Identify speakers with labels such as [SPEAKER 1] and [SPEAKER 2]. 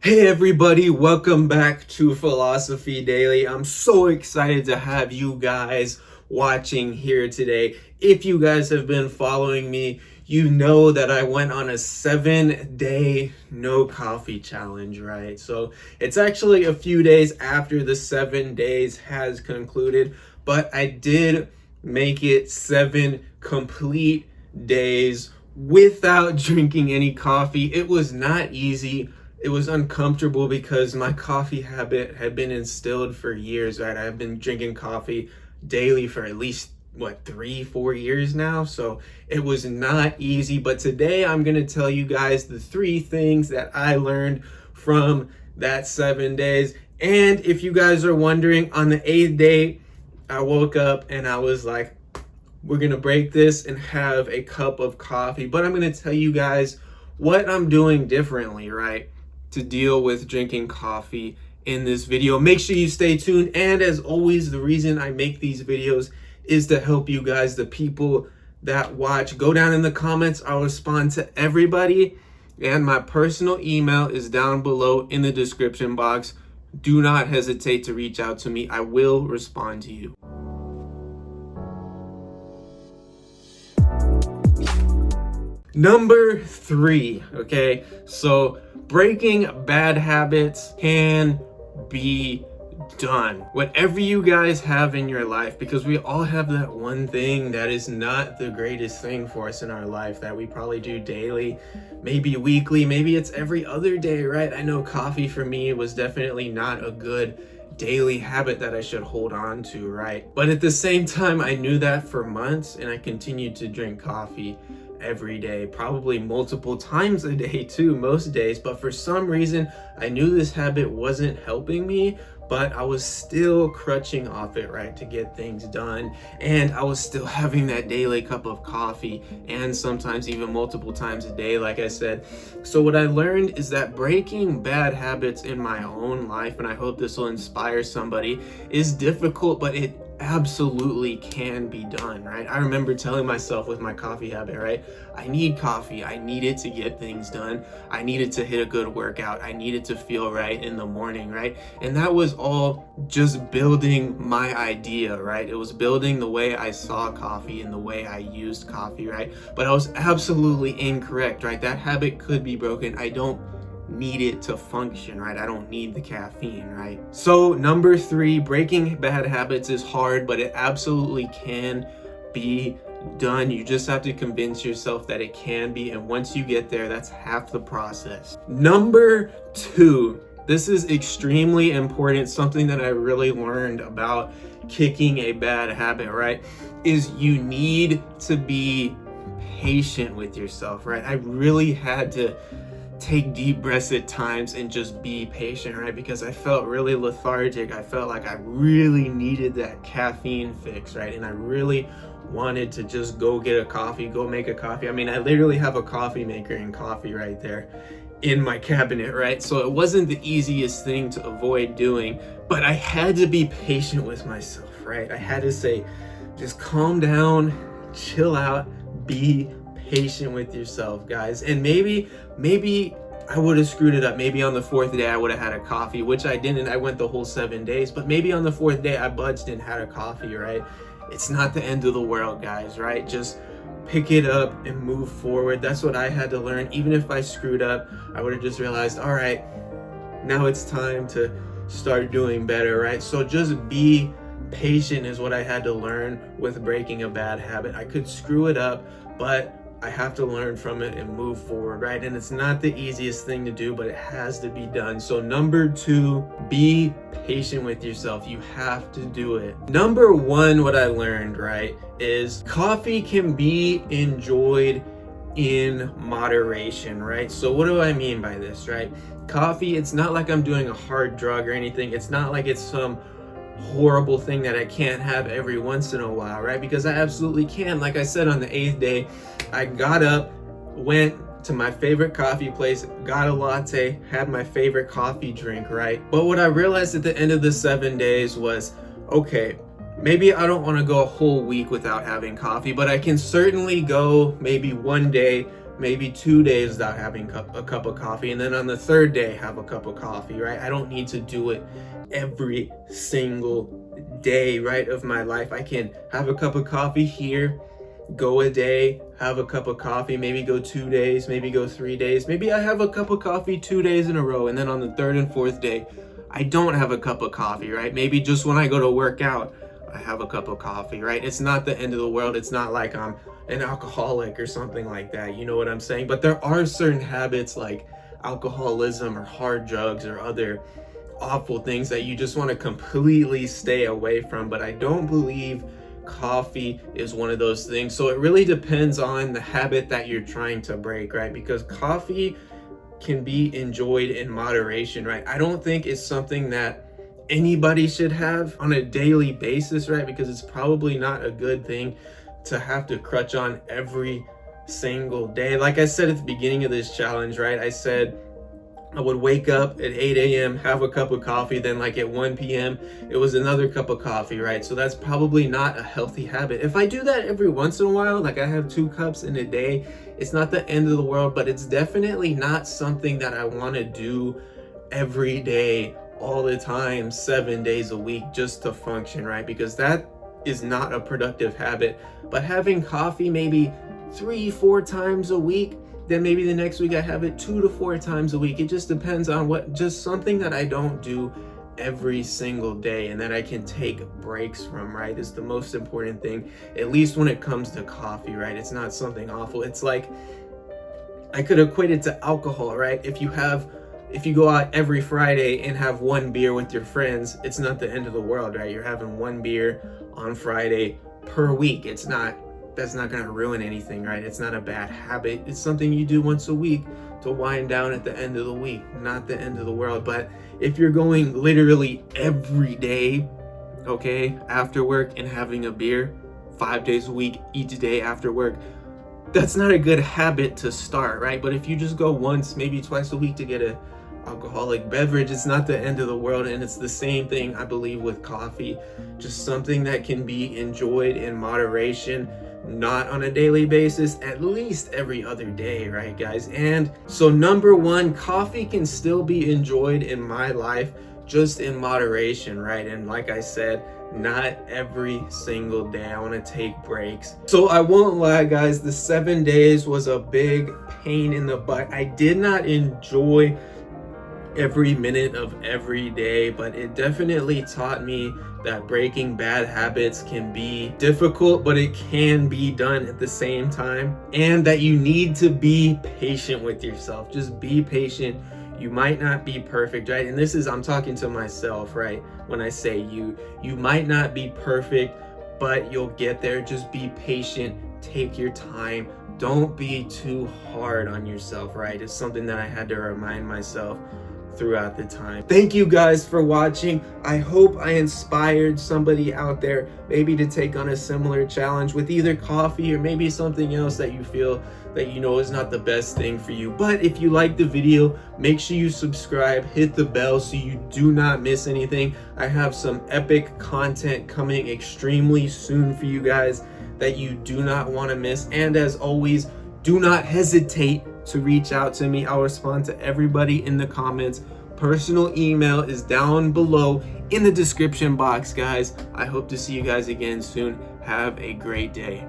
[SPEAKER 1] Hey everybody, welcome back to Philosophy Daily. I'm so excited to have you guys watching here today. If you guys have been following me, you know that I went on a 7-day no coffee challenge, right? So it's actually a few days after the 7 days has concluded, but I did make it 7 complete days without drinking any coffee. It was not easy. It was uncomfortable because my coffee habit had been instilled for years, right? I've been drinking coffee daily for at least 3-4 years now, so it was not easy. But today I'm going to tell you guys the 3 things that I learned from that 7 days. And if you guys are wondering, on the 8th day I woke up and I was like, we're going to break this and have a cup of coffee. But I'm going to tell you guys what I'm doing differently, right, to deal with drinking coffee in this video. Make sure you stay tuned. And as always, the reason I make these videos is to help you guys, the people that watch. Go down in the comments. I'll respond to everybody. And my personal email is down below in the description box. Do not hesitate to reach out to me. I will respond to you. Number 3, okay? So breaking bad habits can be done. Whatever you guys have in your life, because we all have that one thing that is not the greatest thing for us in our life that we probably do daily, maybe weekly, maybe it's every other day, right? I know coffee for me was definitely not a good daily habit that I should hold on to, right? But at the same time, I knew that for months and I continued to drink coffee every day, probably multiple times a day too, most days. But for some reason, I knew this habit wasn't helping me, but I was still crutching off it, right, to get things done. And I was still having that daily cup of coffee, and sometimes even multiple times a day, like I said. So what I learned is that breaking bad habits in my own life, and I hope this will inspire somebody, is difficult, but it absolutely can be done, right? I remember telling myself with my coffee habit, right, I need coffee. I need it to get things done. I needed to hit a good workout. I needed to feel right in the morning, right? And that was all just building my idea, right? It was building the way I saw coffee and the way I used coffee, right? But I was absolutely incorrect, right? That habit could be broken. I don't need it to function, right? I don't need the caffeine, right? So number 3, breaking bad habits is hard, but it absolutely can be done. You just have to convince yourself that it can be, and once you get there, that's half the process. Number 2, this is extremely important, something that I really learned about kicking a bad habit, right, is you need to be patient with yourself, right? I really had to take deep breaths at times and just be patient, right? Because I felt really lethargic. I felt like I really needed that caffeine fix, right? And I really wanted to just go get a coffee, go make a coffee. I mean, I literally have a coffee maker and coffee right there in my cabinet, right? So it wasn't the easiest thing to avoid doing, but I had to be patient with myself, right? I had to say, just calm down, chill out, be patient with yourself, guys. And maybe I would have screwed it up. Maybe on the 4th day I would have had a coffee, which I didn't. I went the whole 7 days, but maybe on the 4th day I budged and had a coffee, right? It's not the end of the world, guys, right? Just pick it up and move forward. That's what I had to learn. Even if I screwed up, I would have just realized, all right, now it's time to start doing better, right? So just be patient is what I had to learn with breaking a bad habit. I could screw it up, but I have to learn from it and move forward, right? And it's not the easiest thing to do, but it has to be done. So number 2, be patient with yourself. You have to do it. Number 1, what I learned, right, is coffee can be enjoyed in moderation, right? So what do I mean by this, right? Coffee, it's not like I'm doing a hard drug or anything. It's not like it's some horrible thing that I can't have every once in a while, right? Because I absolutely can. Like I said, on the 8th day, I got up, went to my favorite coffee place, got a latte, had my favorite coffee drink, right? But what I realized at the end of the 7 days was, okay, maybe I don't want to go a whole week without having coffee, but I can certainly go maybe one day maybe 2 days without having a cup of coffee, and then on the third day have a cup of coffee, right? I don't need to do it every single day, right, of my life. I can have a cup of coffee here, go a day, have a cup of coffee, maybe go 2 days, maybe go 3 days. Maybe I have a cup of coffee 2 days in a row, and then on the third and fourth day, I don't have a cup of coffee, right? Maybe just when I go to work out, I have a cup of coffee, right? It's not the end of the world. It's not like I'm an alcoholic or something like that. You know what I'm saying? But there are certain habits like alcoholism or hard drugs or other awful things that you just want to completely stay away from. But I don't believe coffee is one of those things. So it really depends on the habit that you're trying to break, right? Because coffee can be enjoyed in moderation, right? I don't think it's something that anybody should have on a daily basis, right? Because it's probably not a good thing to have to crutch on every single day. Like I said at the beginning of this challenge, right? I said I would wake up at 8 a.m., have a cup of coffee, then like at 1 p.m., it was another cup of coffee, right? So that's probably not a healthy habit. If I do that every once in a while, like I have 2 cups in a day, it's not the end of the world, but it's definitely not something that I want to do every day, all the time, 7 days a week, just to function, right? Because that is not a productive habit. But having coffee maybe 3-4 times a week, then maybe the next week I have it 2 to 4 times a week. It just depends on just something that I don't do every single day and that I can take breaks from, right? Is the most important thing, at least when it comes to coffee, right? It's not something awful. It's like, I could equate it to alcohol, right? If you go out every Friday and have 1 beer with your friends, it's not the end of the world, right? You're having 1 beer on Friday per week. That's not going to ruin anything, right? It's not a bad habit. It's something you do once a week to wind down at the end of the week, not the end of the world. But if you're going literally every day, okay, after work and having a beer 5 days a week, each day after work, that's not a good habit to start, right? But if you just go once, maybe twice a week to get a alcoholic beverage, it's not the end of the world. And it's the same thing, I believe, with coffee. Just something that can be enjoyed in moderation, not on a daily basis, at least every other day, right, guys? And so number 1, coffee can still be enjoyed in my life, just in moderation, right? And like I said, not every single day. I want to take breaks. So I won't lie, guys, the 7 days was a big pain in the butt. I did not enjoy every minute of every day, but it definitely taught me that breaking bad habits can be difficult, but it can be done at the same time, and that you need to be patient with yourself. Just be patient. You might not be perfect, right? And I'm talking to myself, right? When I say you might not be perfect, but you'll get there. Just be patient. Take your time. Don't be too hard on yourself, right? It's something that I had to remind myself throughout the time. Thank you guys for watching. I hope I inspired somebody out there maybe to take on a similar challenge with either coffee or maybe something else that you feel that you know is not the best thing for you. But if you like the video, make sure you subscribe, hit the bell so you do not miss anything. I have some epic content coming extremely soon for you guys that you do not want to miss. And as always, do not hesitate to reach out to me. I'll respond to everybody in the comments. Personal email is down below in the description box, guys. I hope to see you guys again soon. Have a great day.